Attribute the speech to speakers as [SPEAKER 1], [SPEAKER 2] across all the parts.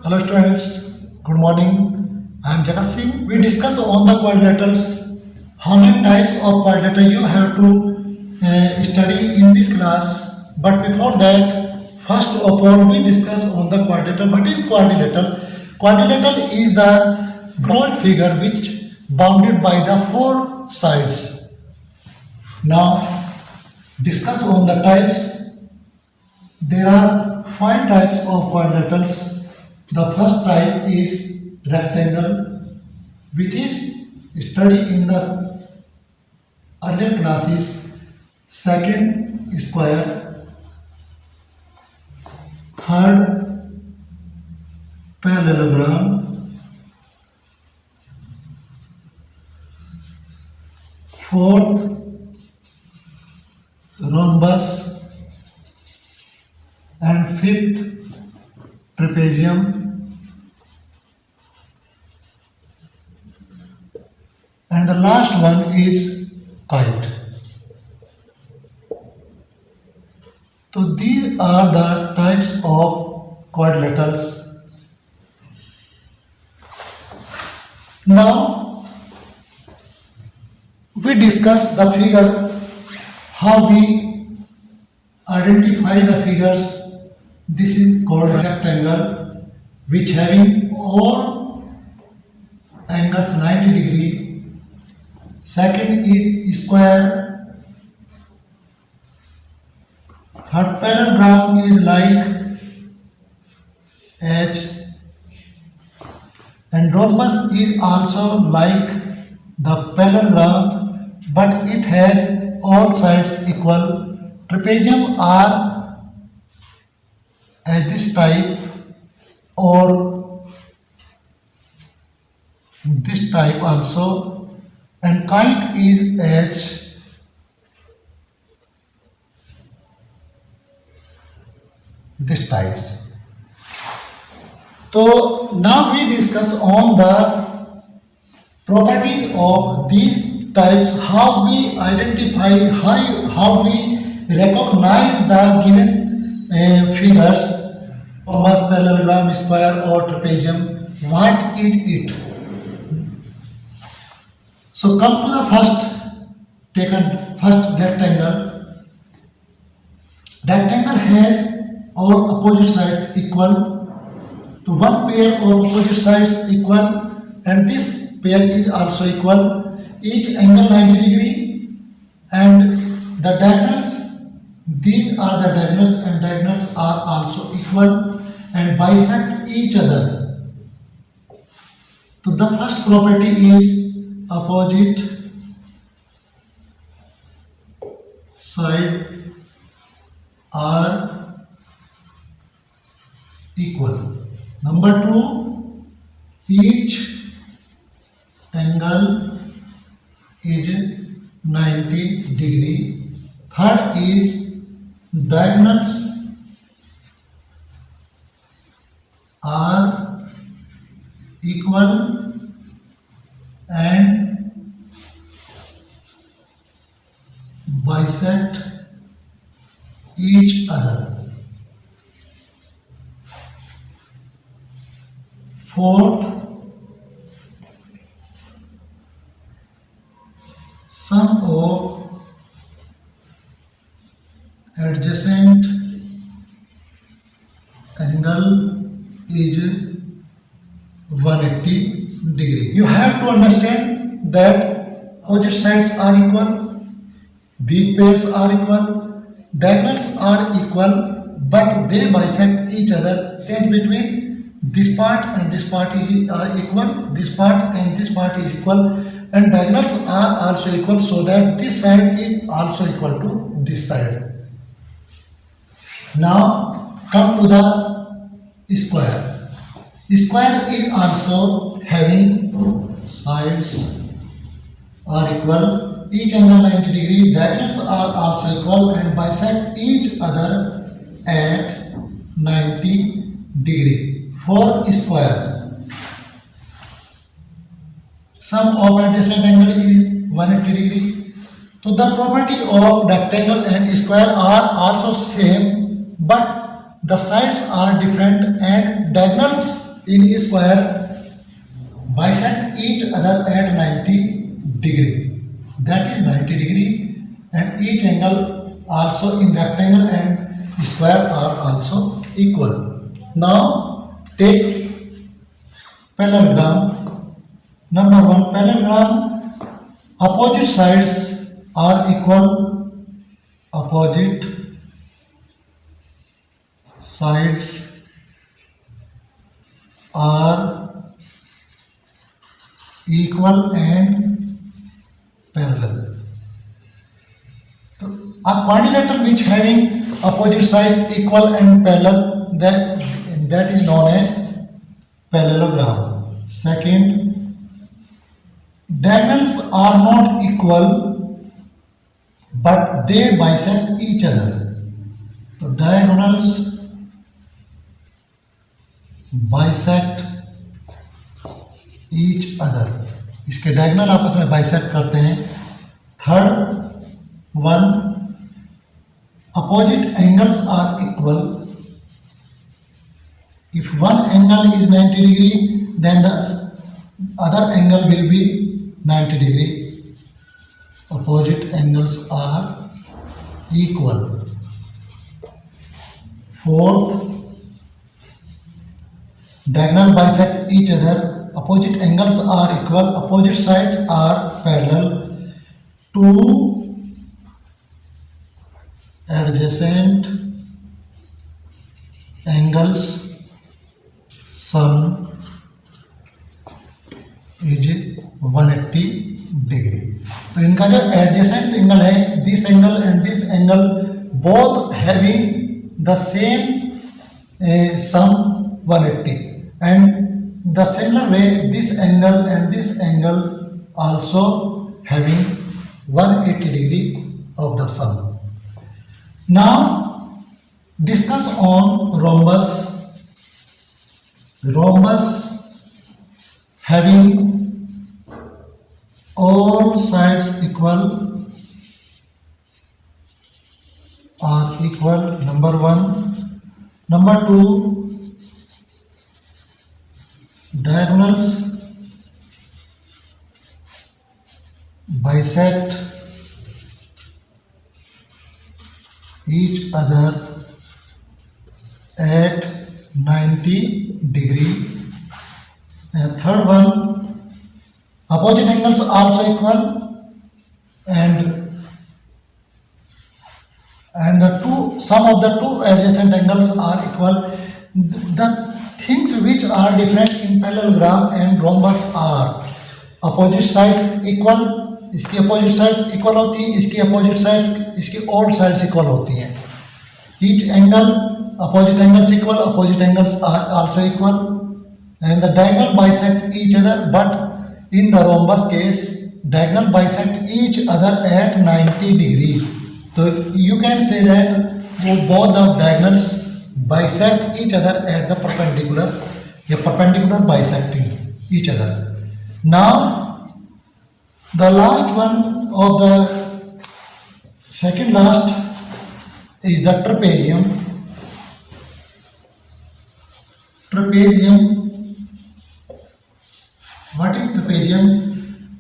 [SPEAKER 1] Hello students, good morning. I am Jagat Singh. We discussed on the quadrilaterals. How many types of quadrilateral you have to study in this class. But before that, first of all, we discussed on the quadrilateral. What is quadrilateral? Quadrilateral is the broad figure which bounded by the four sides. Now, discuss on the types. There are 5 types of quadrilaterals. The first type is rectangle, which is studied in the earlier classes. Second, square. Third, parallelogram. Fourth, rhombus. And fifth, trapezium. And the last one is kite. So these are the types of quadrilaterals. Now we discuss the figure, how we identify the figures. This is called rectangle, which having all angles 90 degree. Second is square. Third parallelogram is like H, and rhombus is also like the parallelogram, but it has all sides equal. Trapezium are as this type or this type also, and kite is H, this types. So now we discussed on the properties of these types, how we identify, how we recognize the given figures, rhombus, parallelogram, square or trapezium. What is it? So come to the first rectangle. Rectangle has all opposite sides equal. So one pair of opposite sides equal, and this pair is also equal. Each angle 90 degree, and the diagonals, these are the diagonals, and diagonals are also equal and bisect each other. So the first property is opposite side are equal. Number 2, each angle is 90 degree. Third is diagonals are equal and bisect each other. Fourth, sum of adjacent angle is 180 degree. You have to understand that opposite sides are equal, these pairs are equal, diagonals are equal, but they bisect each other. Change between this part and this part is equal, this part and this part is equal, and diagonals are also equal, so that this side is also equal to this side. Now come to the square. Square is also having sides are equal, each angle 90 degree, diagonals are also equal and bisect each other at 90 degree. For square, sum of adjacent angle is 180 degree. So the property of rectangle and square are also same, but the sides are different and diagonals in square bisect each other at 90 degree, that is 90 degree, and each angle also in rectangle and square are also equal. Now take parallelogram. Number 1, parallelogram, opposite sides are equal, opposite sides are equal and parallel. So a quadrilateral which having opposite sides equal and parallel, that is known as parallelogram. Second, diagonals are not equal but they bisect each other. So diagonals bisect each other, इसके diagonal आपस में bisect करते हैं. Third one, opposite angles are equal. If one angle is 90 degree, then the other angle will be 90 degree. Opposite angles are equal. Fourth, diagonal bisect each other. Opposite angles are equal. Opposite sides are parallel. Two adjacent angles sum is 180 degree. तो इनका जो adjacent angle है, this angle and this angle both having the same sum 180, and the similar way this angle and this angle also having 180 degree of the sum. Now discuss on rhombus. Rhombus having all sides equal are equal. Number 1. Number 2, diagonals bisect each other at 90 degree. And third one, opposite angles also equal, and the sum of the two adjacent angles are equal. The things which are different in parallelogram and rhombus are opposite sides equal. इसकी opposite sides equal होती हैं, इसकी opposite sides, इसकी odd sides equal होती हैं. Each angle, opposite angles equal, opposite angles are also equal, and the diagonal bisect each other. But in the rhombus case, diagonal bisect each other at 90 degree. So you can say that both the diagonals bisect each other at the perpendicular, bisecting each other. Now the last one of the second last is the trapezium. Trapezium, what is trapezium?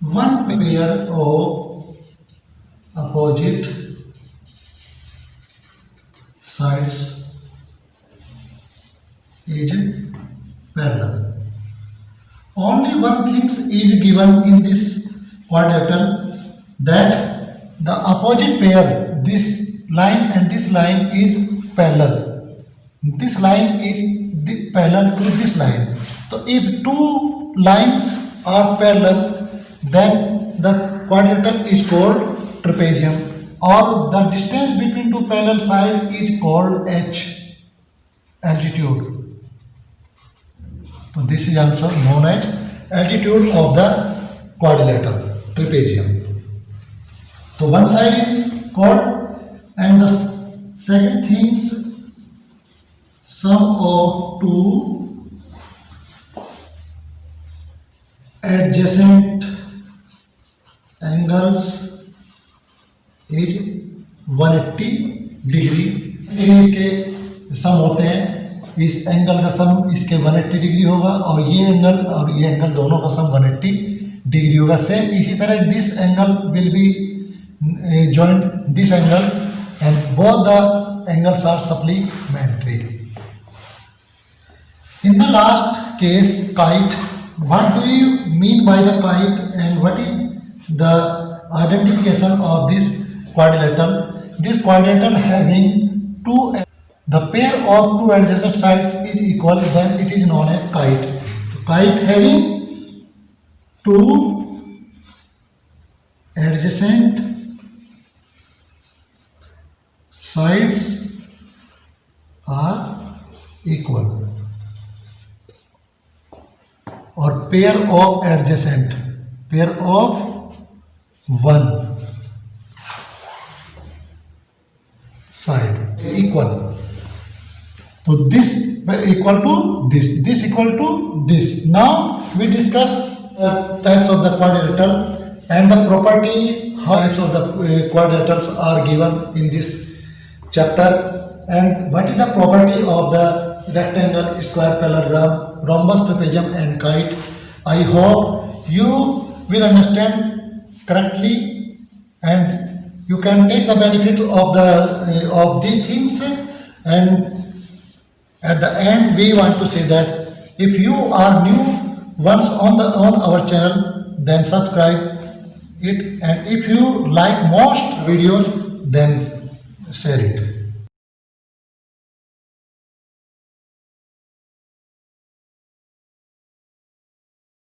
[SPEAKER 1] One pair of opposite sides is parallel. Only one thing is given in this quadrilateral, that the opposite pair, this line and this line is parallel. This line is parallel to this line. So if two lines are parallel, then the quadrilateral is called trapezium, or the distance between two parallel sides is called h, altitude. So this is also known as altitude of the quadrilateral, trapezium. So one side is called, and the second things, sum of two adjacent angles is 180 degree. इसके सम होते हैं इस angle का सम इसके 180 degree होगा और ये angle दोनों का सम 180 डिग्री होगा. सेम इसी तरह this angle will be joined this angle and both the angles are supplementary. In the last case, kite, what do you mean by the kite and what is the identification of this quadrilateral? This quadrilateral having the pair of two adjacent sides is equal, then it is known as kite. Kite having two adjacent sides are equal or pair of adjacent, pair of one side equal. So this equal to this equal to this. Now we discuss types of the quadrilateral and the property how types of the quadrilaterals are given in this chapter, and what is the property of the rectangle, square, parallelogram, rhombus, trapezium and kite. I hope you will understand correctly and you can take the benefit of these things. And at the end we want to say that if you are new once on our channel, then subscribe it, and if you like most videos, then share it.